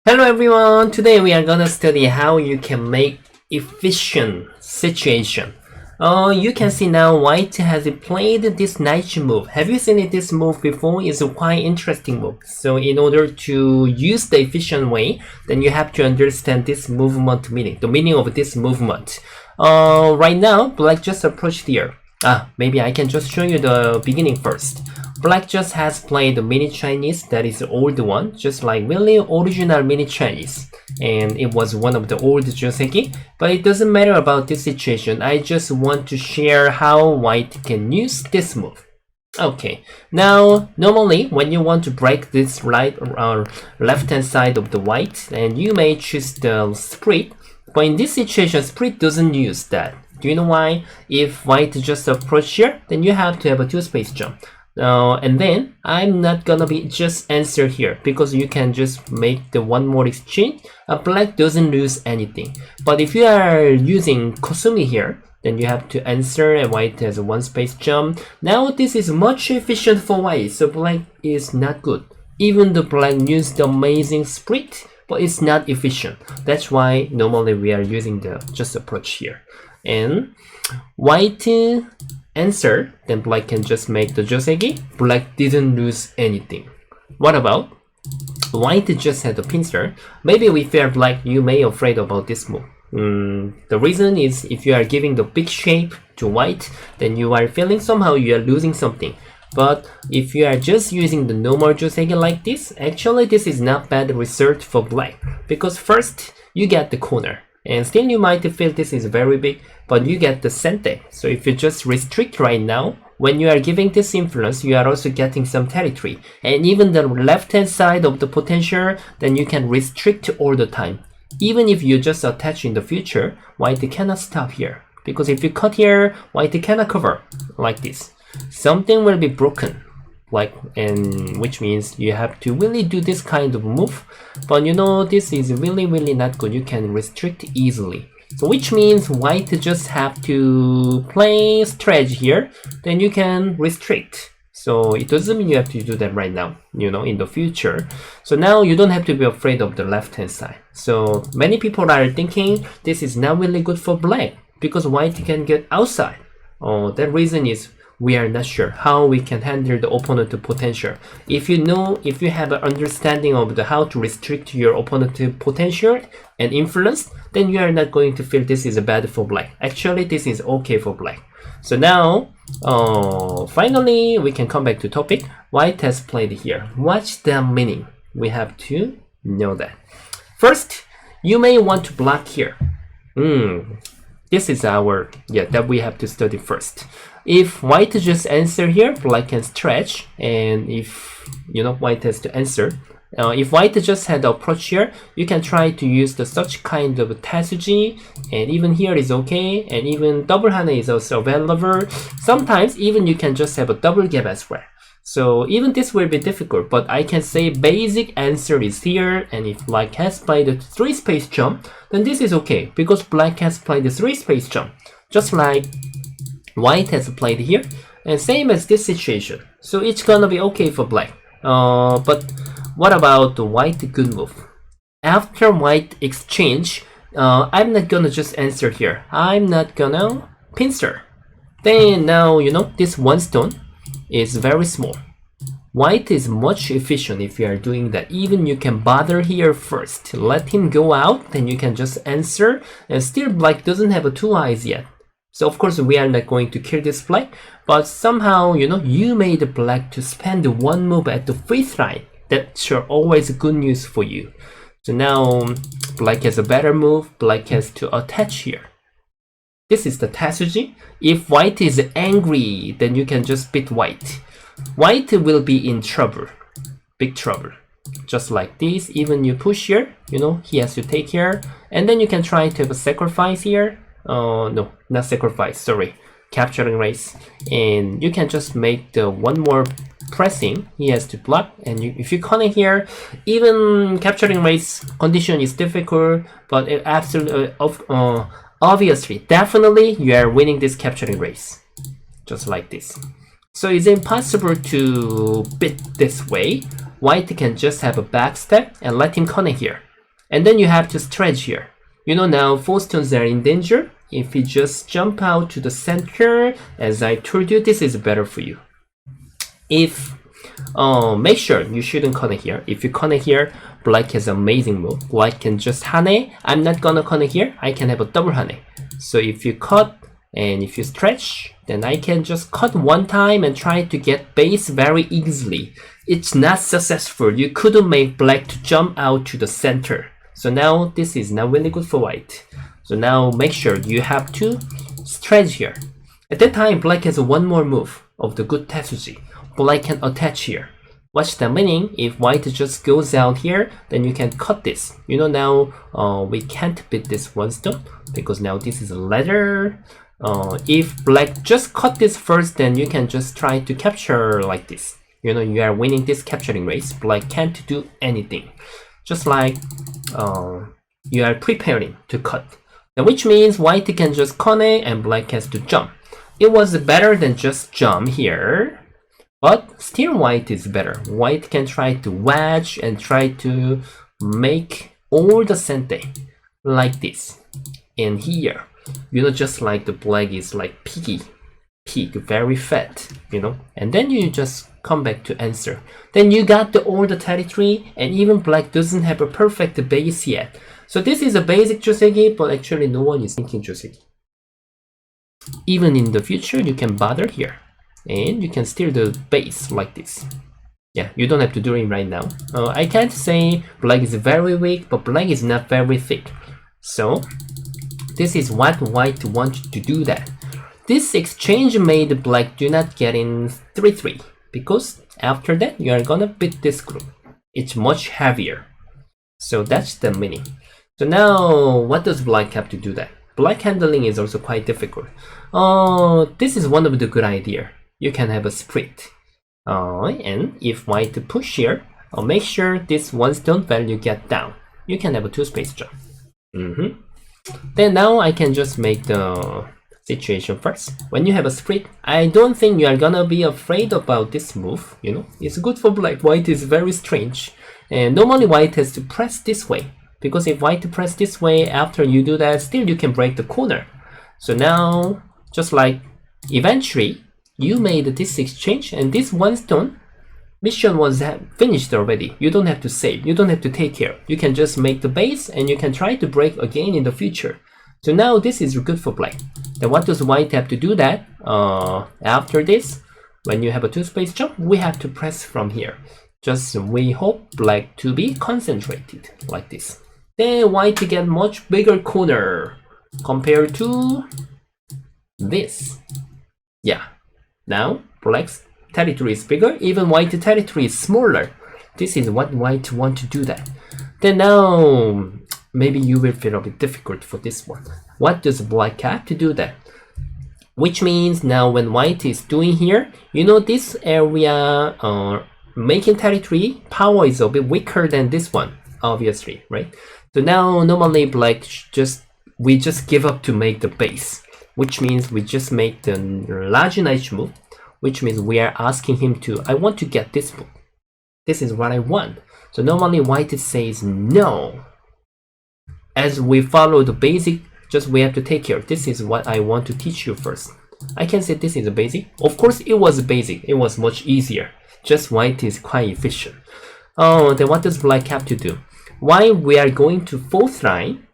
Hello everyone, today we are gonna study how you can make efficient situation. You can see now White has played this knight move. Have you seen this move before? It's a quite interesting move. So in order to use the efficient way, then you have to understand this movement meaning, the meaning of this movement. Right now, Black just approached here. Maybe I can just show you the beginning first. Black just has played the mini Chinese, that is the old one, just like really original mini Chinese. And it was one of the old Joseki, but it doesn't matter about this situation. I just want to share how White can use this move. Okay, now normally when you want to break this right or left hand side of the White, and you may choose the split, but in this situation split doesn't use that. Do you know why? If White just approach here, then you have to have a 2-space jump. And then I'm not gonna be just answer here because you can just make the one more exchange. Black doesn't lose anything. But if you are using Kosumi here, then you have to answer and White has a 1-space jump. Now this is much efficient for White, so Black is not good. Even though Black used the amazing split, but it's not efficient. That's why normally we are using the just approach here. And White answer, then Black can just make the Joseki. Black didn't lose anything. What about White just had a pincer? Maybe we fear Black, you may afraid about this move. The reason is if you are giving the big shape to White, then you are feeling somehow you are losing something. But if you are just using the normal Joseki like this, actually this is not bad result for Black. Because first, you get the corner. And still you might feel this is very big, but you get the center. So if you just restrict right now, when you are giving this influence, you are also getting some territory. And even the left hand side of the potential, then you can restrict all the time. Even if you just attach in the future, White cannot stop here. Because if you cut here, White cannot cover like this. Something will be broken. And which means you have to really do this kind of move, but you know this is really not good. You can restrict easily, so which means White just have to play strategy here, then you can restrict. So it doesn't mean you have to do that right now, you know, in the future. So now you don't have to be afraid of the left hand side. So many people are thinking this is not really good for Black because White can get outside. That reason is we are not sure how we can handle the opponent potential. If you have an understanding of how to restrict your opponent potential and influence, then you are not going to feel this is bad for Black. Actually, this is okay for Black. So now, finally, we can come back to topic. White has played here. What's the meaning? We have to know that. First, you may want to block here. This is our, that we have to study first. If White just answer here, Black can stretch, and if White has to answer. If White just had the approach here, you can try to use the such kind of Tatsuji, and even here is okay, and even double hana is also available. Sometimes even you can just have a double gap as well. So even this will be difficult, but I can say basic answer is here, and if Black has played the 3-space jump, then this is okay, because Black has played the 3-space jump, just like White has played here, and same as this situation. So it's gonna be okay for Black. But what about the White good move? After White exchange, I'm not gonna just answer here. I'm not gonna pincer. Then now, this one stone is very small. White is much efficient if you are doing that. Even you can bother here first. Let him go out, then you can just answer. And still Black doesn't have 2 eyes yet. So of course we are not going to kill this Black. But somehow, you made Black to spend one move at the 5th line. That's always good news for you. So now Black has a better move. Black has to attach here. This is the Tatsuji. If White is angry, then you can just beat White. White will be in trouble, big trouble. Just like this, even you push here, he has to take here. And then you can try to have a sacrifice here. No, not sacrifice, sorry. Capturing race. And you can just make the one more pressing. He has to block. And if you connect here, even capturing race condition is difficult. But it absolutely, obviously, definitely you are winning this capturing race. Just like this. So it's impossible to beat this way. White can just have a backstep and let him connect here. And then you have to stretch here. You know now 4 stones are in danger. If you just jump out to the center, as I told you, this is better for you. If make sure you shouldn't corner here. If you corner here, black has amazing move. Black can just hane. I'm not gonna corner here. I can have a double hane. So if you cut and if you stretch, then I can just cut one time and try to get base very easily. It's not successful. You couldn't make black to jump out to the center. So now this is not really good for white. So now make sure you have to stretch here. At that time, black has one more move of the good Tetsuji. Black can attach here. What's the meaning? If white just goes out here, then you can cut this. You know now we can't beat this one stone because now this is a ladder. If black just cut this first, then you can just try to capture like this. You know you are winning this capturing race. Black can't do anything. Just like you are preparing to cut. Now, which means white can just corner and black has to jump. It was better than just jump here. But still white is better. White can try to wedge and try to make all the sente like this. And here, you know, just like the black is like pig, very fat, you know. And then you just come back to answer. Then you got all the territory, and even black doesn't have a perfect base yet. So this is a basic Joseki, but actually no one is thinking Joseki. Even in the future, you can bother here. And you can steer the base like this. Yeah, you don't have to do it right now. I can't say black is very weak, but black is not very thick. So this is what white wants to do that. This exchange made black do not get in 3-3 because after that you are gonna beat this group. It's much heavier. So that's the meaning. So now what does black have to do that? Black handling is also quite difficult. This is one of the good idea. You can have a split. And if white push here, make sure this one stone value get down. You can have a 2 space jump. Then now I can just make the situation first. When you have a split, I don't think you are gonna be afraid about this move. You know, it's good for black. White is very strange. And normally white has to press this way. Because if white press this way, after you do that, still you can break the corner. So now, just like eventually, you made this exchange and this one stone mission was finished already. You don't have to save, you don't have to take care. You can just make the base and you can try to break again in the future. So now this is good for black. Then what does white have to do that? After this, when you have a 2 space jump, we have to press from here. Just we hope black to be concentrated like this. Then white to get much bigger corner compared to this. Yeah. Now black's territory is bigger, even white territory is smaller. This is what white want to do that. Then now maybe you will feel a bit difficult for this one. What does black have to do that? Which means now when white is doing here, you know this area making territory power is a bit weaker than this one, obviously, right? So now normally black we just give up to make the base, which means we just make the large knight move, which means we are asking him to, I want to get this move. This is what I want. So normally white says no. As we follow the basic, just we have to take care. This is what I want to teach you first. I can say this is a basic. Of course it was basic. It was much easier. Just white is quite efficient. Then what does black have to do? Why we are going to 4th line,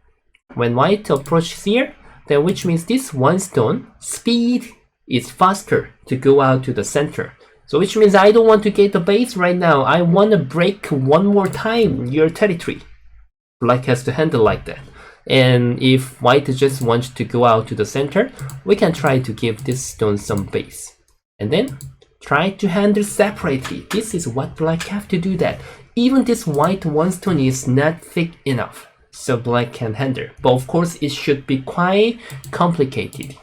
when white approaches here, then which means this one stone speed is faster to go out to the center. So which means I don't want to get the base right now. I want to break one more time your territory. Black has to handle like that. And if white just wants to go out to the center, we can try to give this stone some base. And then try to handle separately. This is what black have to do that. Even this white one stone is not thick enough, so black can handle. But of course it should be quite complicated.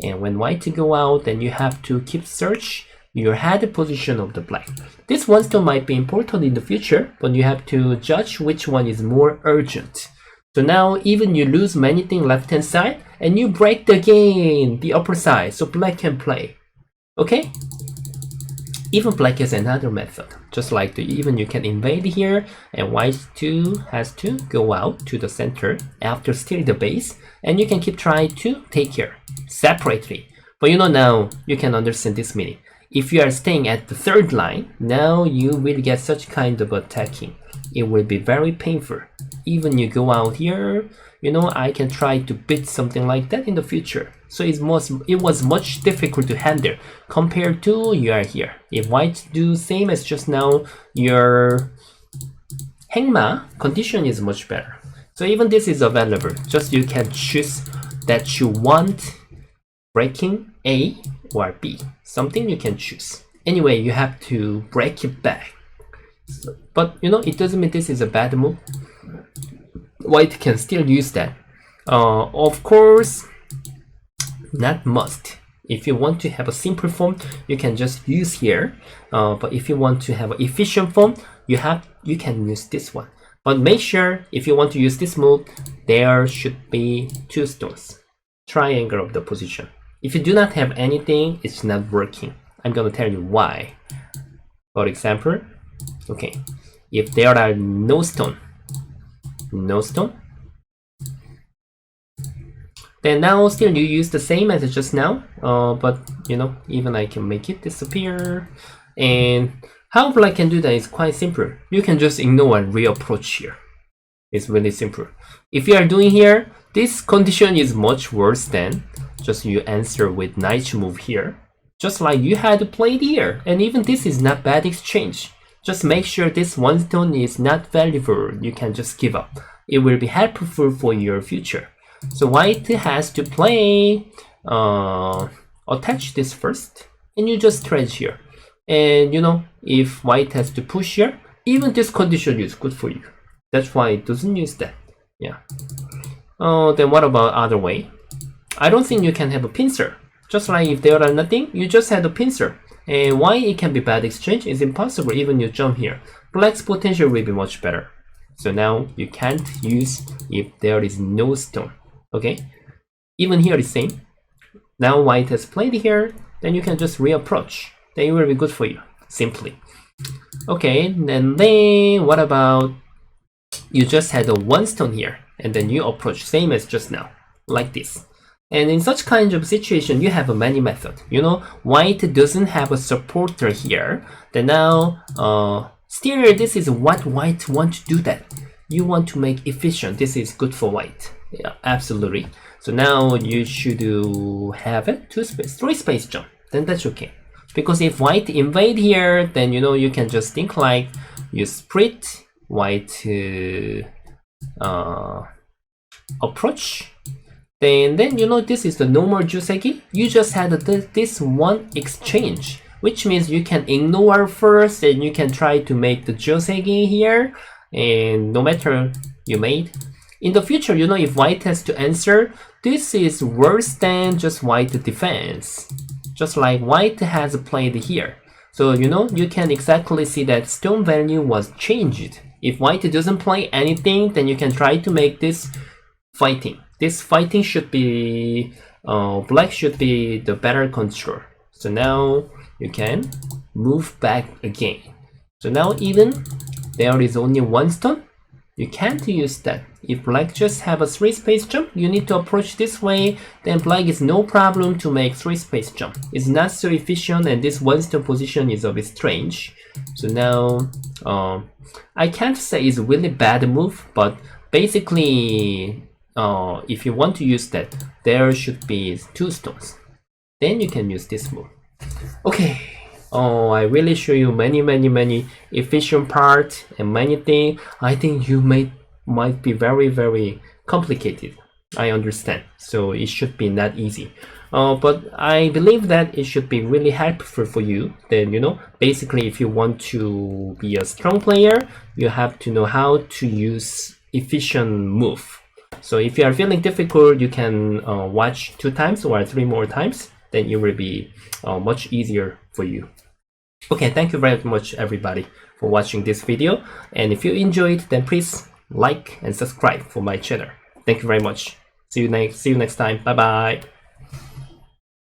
And when white go out, then you have to keep search your head position of the black. This one stone might be important in the future, but you have to judge which one is more urgent. So now even you lose many things left hand side, and you break again the upper side, so black can play. Okay? Even black has another method. just like even you can invade here, and white 2 has to go out to the center after stealing the base, and you can keep trying to take here separately. But you know, now you can understand this meaning. If you are staying at the third line, now you will get such kind of attacking. It will be very painful. Even you go out here, you know, I can try to beat something like that in the future. So it was much difficult to handle compared to you are here. If white do same as just now, your hangma condition is much better. So even this is available. Just you can choose that you want breaking A or B. Something you can choose. Anyway, you have to break it back. So, but you know, it doesn't mean this is a bad move. White can still use that. Of course, not must. If you want to have a simple form, you can just use here. But if you want to have an efficient form, you can use this one. But make sure if you want to use this move, there should be 2 stones. Triangle of the position. If you do not have anything, it's not working. I'm gonna tell you why. For example, okay, if there are no stone, then now still you use the same as just now, but you know, even I can make it disappear. And how black can do that is quite simple. You can just ignore and reapproach here. It's really simple. If you are doing here, this condition is much worse than just you answer with knight move here, just like you had played here. And even this is not bad exchange. Just make sure this 1 stone is not valuable. You can just give up. It will be helpful for your future. So white has to play, attach this first, and you just trade here. And you know, if white has to push here, even this condition is good for you. That's why it doesn't use that. Yeah. Then what about other way? I don't think you can have a pincer. Just like if there are nothing, you just had a pincer. And why it can be bad exchange is impossible even you jump here. Black's potential will be much better. So now you can't use if there is no stone. Okay? Even here is same. Now white has played here, then you can just reapproach. Then it will be good for you. Simply. Okay, and then what about you just had a 1 stone here, and then you approach same as just now. Like this. And in such kind of situation, you have a many method. You know, white doesn't have a supporter here. Then now, still this is what white want to do that. You want to make efficient. This is good for white. Yeah, absolutely. So now you should have it 2 space, 3 space jump. Then that's okay. Because if white invade here, then you know you can just think like you split white approach. Then you know this is the normal Joseki. You just had this one exchange, which means you can ignore first and you can try to make the Joseki here, and no matter you made. In the future, you know, if white has to answer, this is worse than just white defense. Just like white has played here. So you know, you can exactly see that stone value was changed. If white doesn't play anything, then you can try to make this fighting. This fighting should be, black should be the better control. So now you can move back again. So now even there is only 1 stone, you can't use that. If black just have a 3 space jump, you need to approach this way, then black is no problem to make 3 space jump. It's not so efficient, and this 1 stone position is a bit strange. So now, I can't say it's a really bad move, but basically, if you want to use that, there should be 2 stones. Then you can use this move. Okay. I really show you many efficient parts and many things. I think you might be very complicated. I understand. So it should be not easy. But I believe that it should be really helpful for you. Then you know, basically, if you want to be a strong player, you have to know how to use efficient move. So if you are feeling difficult, you can watch 2 times or 3 more times. Then it will be much easier for you. Okay, thank you very much everybody for watching this video. And if you enjoyed, then please like and subscribe for my channel. Thank you very much. See you next time. Bye bye.